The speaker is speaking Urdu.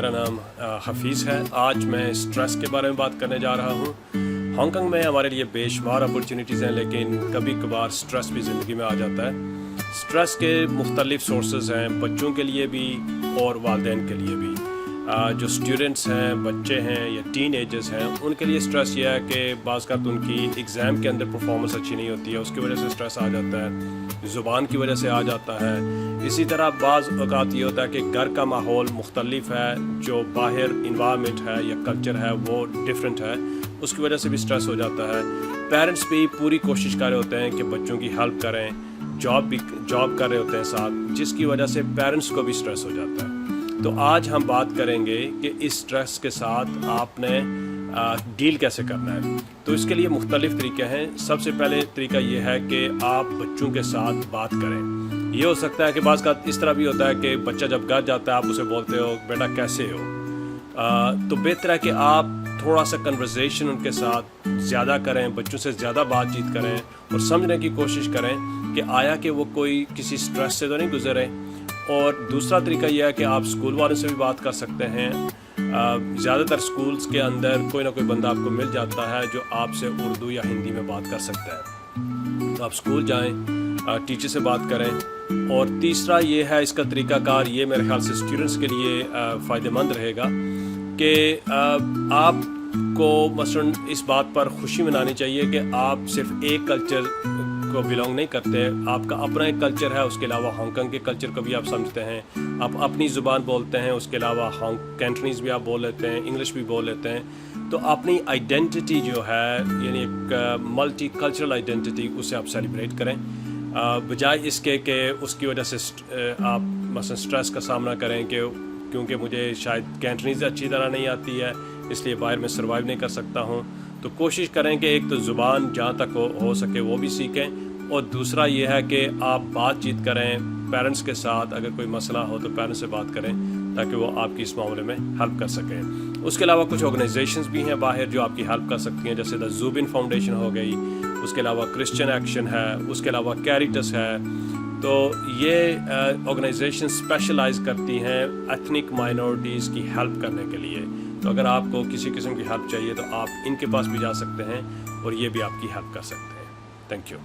میرا نام حفیظ ہے. آج میں اسٹریس کے بارے میں بات کرنے جا رہا ہوں. ہانگ کانگ میں ہمارے لیے بے شمار اپرچونیٹیز ہیں، لیکن کبھی کبھار اسٹریس بھی زندگی میں آ جاتا ہے. اسٹریس کے مختلف سورسز ہیں، بچوں کے لیے بھی اور والدین کے لیے بھی. جو اسٹوڈنٹس ہیں، بچے ہیں یا ٹین ایجرز ہیں، ان کے لیے اسٹریس یہ ہے کہ بعض اوقات ان کی ایگزام کے اندر پرفارمنس اچھی نہیں ہوتی ہے، اس کی وجہ سے اسٹریس آ جاتا ہے، زبان کی وجہ سے آ جاتا ہے. اسی طرح بعض اوقات یہ ہوتا ہے کہ گھر کا ماحول مختلف ہے، جو باہر انوائرمنٹ ہے یا کلچر ہے وہ ڈفرینٹ ہے، اس کی وجہ سے بھی اسٹریس ہو جاتا ہے. پیرنٹس بھی پوری کوشش کر رہے ہوتے ہیں کہ بچوں کی ہیلپ کریں، جاب کر رہے ہوتے ہیں ساتھ، جس کی وجہ سے پیرنٹس کو بھی اسٹریس ہو جاتا ہے. تو آج ہم بات کریں گے کہ اس اسٹریس کے ساتھ آپ نے ڈیل کیسے کرنا ہے. تو اس کے لیے مختلف طریقے ہیں. سب سے پہلے طریقہ یہ ہے کہ آپ بچوں کے ساتھ بات کریں. یہ ہو سکتا ہے کہ بعض کا اس طرح بھی ہوتا ہے کہ بچہ جب گھر جاتا ہے آپ اسے بولتے ہو بیٹا کیسے ہو. تو بہتر ہے کہ آپ تھوڑا سا کنورزیشن ان کے ساتھ زیادہ کریں، بچوں سے زیادہ بات چیت کریں اور سمجھنے کی کوشش کریں کہ آیا کہ وہ کوئی کسی اسٹریس سے تو نہیں گزرے. اور دوسرا طریقہ یہ ہے کہ آپ اسکول والوں سے بھی بات کر سکتے ہیں. زیادہ تر اسکولس کے اندر کوئی نہ کوئی بندہ آپ کو مل جاتا ہے جو آپ سے اردو یا ہندی میں بات کر سکتا ہے. تو آپ اسکول جائیں، ٹیچر سے بات کریں. اور تیسرا یہ ہے، اس کا طریقہ کار یہ میرے خیال سے اسٹوڈنٹس کے لیے فائدہ مند رہے گا کہ آپ کو مثلاً اس بات پر خوشی منانی چاہیے کہ آپ صرف ایک کلچر کو بلانگ نہیں کرتے. آپ کا اپنا ایک کلچر ہے، اس کے علاوہ ہانگ کانگ کے کلچر کو بھی آپ سمجھتے ہیں، آپ اپنی زبان بولتے ہیں، اس کے علاوہ کینٹنیز بھی آپ بول لیتے ہیں، انگلش بھی بول لیتے ہیں. تو اپنی آئیڈینٹی جو ہے، یعنی ایک ملٹی کلچرل آئیڈینٹی، اسے آپ سیلیبریٹ کریں، بجائے اس کے کہ اس کی وجہ سے آپ مثلا اسٹریس کا سامنا کریں کہ کیونکہ مجھے شاید کینٹنیز اچھی طرح نہیں آتی ہے اس لیے باہر میں سروائیو نہیں کر سکتا ہوں. تو کوشش کریں کہ ایک تو زبان جہاں تک ہو سکے وہ بھی سیکھیں، اور دوسرا یہ ہے کہ آپ بات چیت کریں پیرنٹس کے ساتھ. اگر کوئی مسئلہ ہو تو پیرنٹس سے بات کریں تاکہ وہ آپ کی اس معاملے میں ہیلپ کر سکیں. اس کے علاوہ کچھ آرگنائزیشنز بھی ہیں باہر جو آپ کی ہیلپ کر سکتی ہیں، جیسے دا زوبن فاؤنڈیشن ہو گئی، اس کے علاوہ کرسچن ایکشن ہے، اس کے علاوہ کیریٹس ہے. تو یہ آرگنائزیشن اسپیشلائز کرتی ہیں ایتھنک مائنورٹیز کی ہیلپ کرنے کے لیے. تو اگر آپ کو کسی قسم کی ہیلپ چاہیے تو آپ ان کے پاس بھی جا سکتے ہیں اور یہ بھی آپ کی ہیلپ کر سکتے ہیں. Thank you.